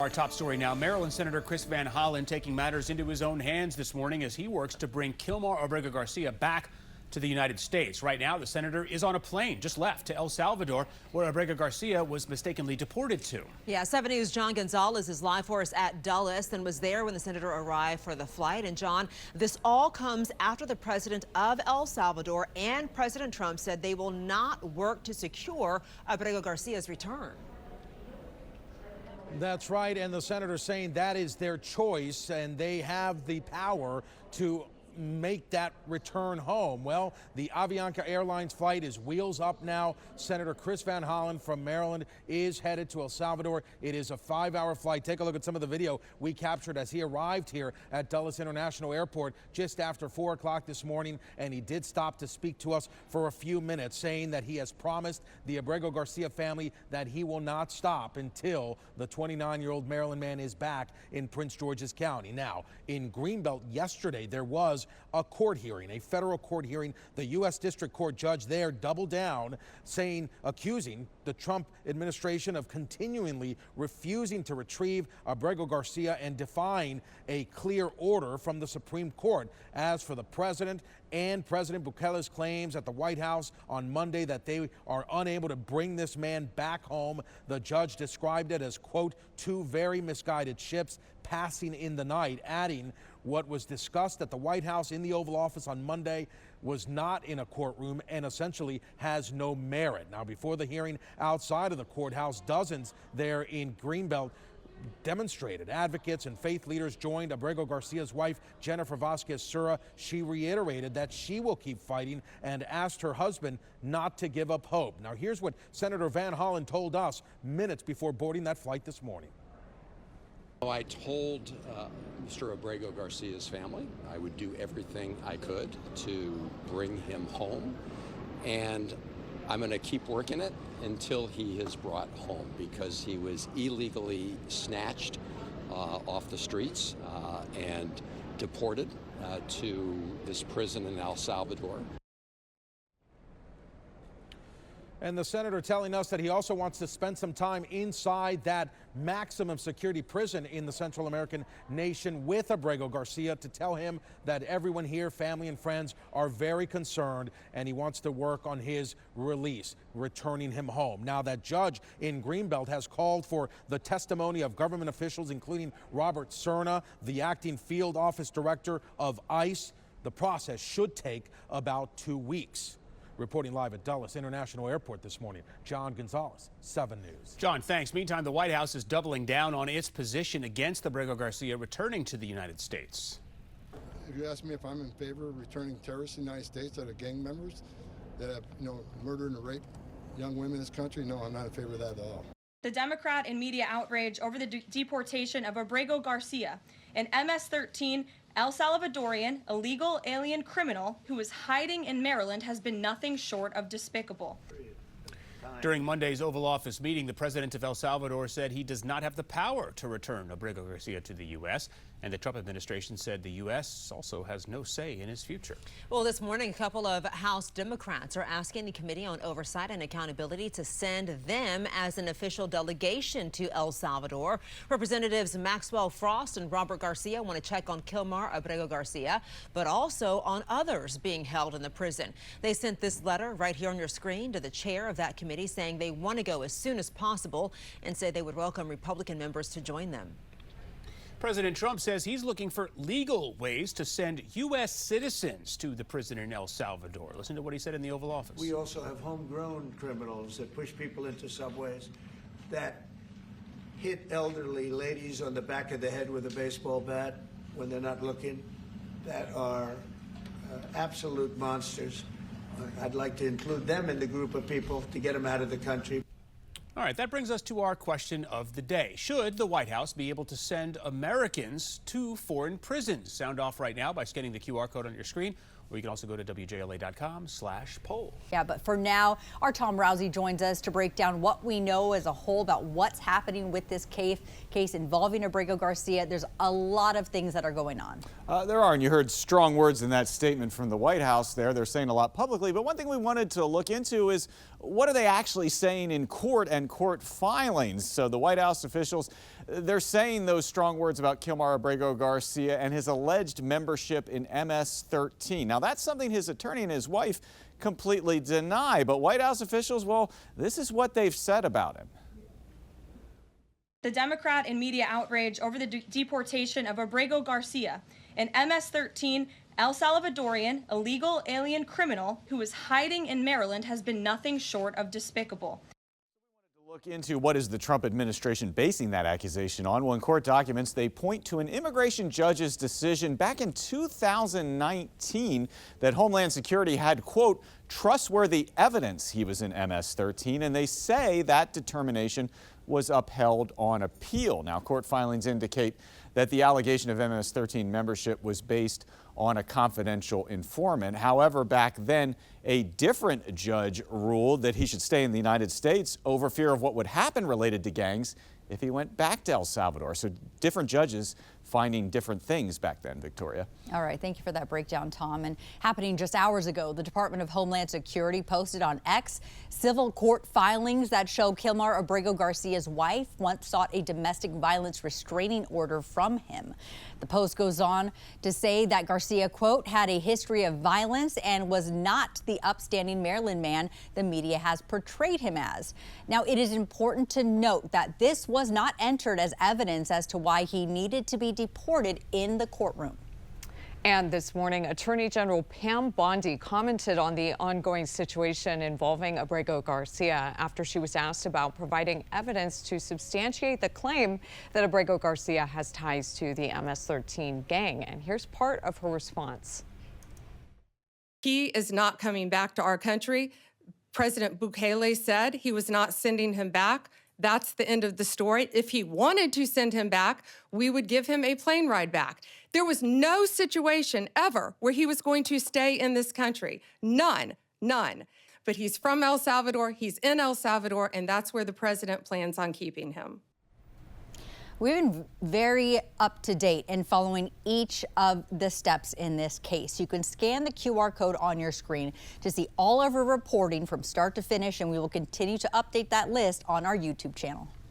Our top story now, Maryland Senator Chris Van Hollen taking matters into his own hands this morning as he works to bring Kilmar Abrego Garcia back to the United States. Right now, the senator is on a plane just left to El Salvador, where Abrego Garcia was mistakenly deported to. Yeah, 7 News' John Gonzalez is live for us at Dulles and was there when the senator arrived for the flight. And John, this all comes after the president of El Salvador and President Trump said they will not work to secure Abrego Garcia's return. That's right, and the senator saying that is their choice and they have the power to make that return home. Well, the Avianca Airlines flight is wheels up now. Senator Chris Van Hollen from Maryland is headed to El Salvador. It is a 5-hour flight. Take a look at some of the video we captured as he arrived here at Dulles International Airport just after 4 o'clock this morning, and he did stop to speak to us for a few minutes, saying that he has promised the Abrego Garcia family that he will not stop until the 29-year-old Maryland man is back in Prince George's County. Now, in Greenbelt yesterday, there was a court hearing, a federal court hearing. The U.S. District Court judge there doubled down, accusing the Trump administration of continually refusing to retrieve Abrego Garcia and defying a clear order from the Supreme Court. As for the president and President Bukele's claims at the White House on Monday that they are unable to bring this man back home, the judge described it as, quote, two very misguided ships passing in the night, adding what was discussed at the White House in the Oval Office on Monday was not in a courtroom and essentially has no merit. Now, before the hearing outside of the courthouse, dozens there in Greenbelt demonstrated. Advocates and faith leaders joined Abrego Garcia's wife, Jennifer Vasquez-Sura. She reiterated that she will keep fighting and asked her husband not to give up hope. Now, here's what Senator Van Hollen told us minutes before boarding that flight this morning. I told Mr. Abrego Garcia's family I would do everything I could to bring him home, and I'm going to keep working it until he is brought home, because he was illegally snatched off the streets and deported to this prison in El Salvador. And the senator telling us that he also wants to spend some time inside that maximum security prison in the Central American nation with Abrego Garcia to tell him that everyone here, family and friends, are very concerned, and he wants to work on his release, returning him home. Now, that judge in Greenbelt has called for the testimony of government officials, including Robert Cerna, the acting field office director of ICE. The process should take about 2 weeks. Reporting live at Dulles International Airport this morning, John Gonzalez, 7 News. John, thanks. Meantime, the White House is doubling down on its position against Abrego Garcia returning to the United States. If you ask me if I'm in favor of returning terrorists to the United States that are gang members that have, murdered and raped young women in this country, no, I'm not in favor of that at all. The Democrat and media outrage over the deportation of Abrego Garcia, an MS-13 El Salvadorian illegal alien criminal who is hiding in Maryland, has been nothing short of despicable. During Monday's Oval Office meeting, the president of El Salvador said he does not have the power to return Abrego Garcia to the U.S., and the Trump administration said the U.S. also has no say in his future. Well, this morning, a couple of House Democrats are asking the Committee on Oversight and Accountability to send them as an official delegation to El Salvador. Representatives Maxwell Frost and Robert Garcia want to check on Kilmar Abrego Garcia, but also on others being held in the prison. They sent this letter right here on your screen to the chair of that committee, saying they want to go as soon as possible and say they would welcome Republican members to join them. President Trump says he's looking for legal ways to send U.S. citizens to the prison in El Salvador. Listen to what he said in the Oval Office. We also have homegrown criminals that push people into subways, that hit elderly ladies on the back of the head with a baseball bat when they're not looking, that are absolute monsters. I'd like to include them in the group of people to get them out of the country. All right, that brings us to our question of the day. Should the White House be able to send Americans to foreign prisons? Sound off right now by scanning the QR code on your screen, or you can also go to WJLA.com/poll. Yeah, but for now, our Tom Rousey joins us to break down what we know as a whole about what's happening with this case involving Abrego Garcia. There's a lot of things that are going on. There are, and you heard strong words in that statement from the White House there. They're saying a lot publicly, but one thing we wanted to look into is what are they actually saying in court and court filings? So the White House officials, They're saying those strong words about Kilmar Abrego Garcia and his alleged membership in MS-13. Now, that's something his attorney and his wife completely deny, but White House officials, well, this is what they've said about him. The Democrat and media outrage over the deportation of Abrego Garcia, an MS-13 El Salvadorian illegal alien criminal who was hiding in Maryland, has been nothing short of despicable. Look into what is the Trump administration basing that accusation on. Well, in court documents, they point to an immigration judge's decision back in 2019 that Homeland Security had, quote, trustworthy evidence he was in MS-13, and they say that determination was upheld on appeal. Now, court filings indicate that the allegation of MS-13 membership was based on a confidential informant. However, back then, a different judge ruled that he should stay in the United States over fear of what would happen related to gangs if he went back to El Salvador. So different judges finding different things back then, Victoria. All right, thank you for that breakdown, Tom. And happening just hours ago, the Department of Homeland Security posted on X civil court filings that show Kilmar Abrego Garcia's wife once sought a domestic violence restraining order from him. The post goes on to say that Garcia, quote, had a history of violence and was not the upstanding Maryland man the media has portrayed him as. Now, it is important to note that this was not entered as evidence as to why he needed to be deported in the courtroom. And this morning, Attorney General Pam Bondi commented on the ongoing situation involving Abrego Garcia after she was asked about providing evidence to substantiate the claim that Abrego Garcia has ties to the MS-13 gang. And here's part of her response. He is not coming back to our country. President Bukele said he was not sending him back. That's the end of the story. If he wanted to send him back, we would give him a plane ride back. There was no situation ever where he was going to stay in this country. None. But he's from El Salvador, he's in El Salvador, and that's where the president plans on keeping him. We've been very up to date in following each of the steps in this case. You can scan the QR code on your screen to see all of our reporting from start to finish, and we will continue to update that list on our YouTube channel.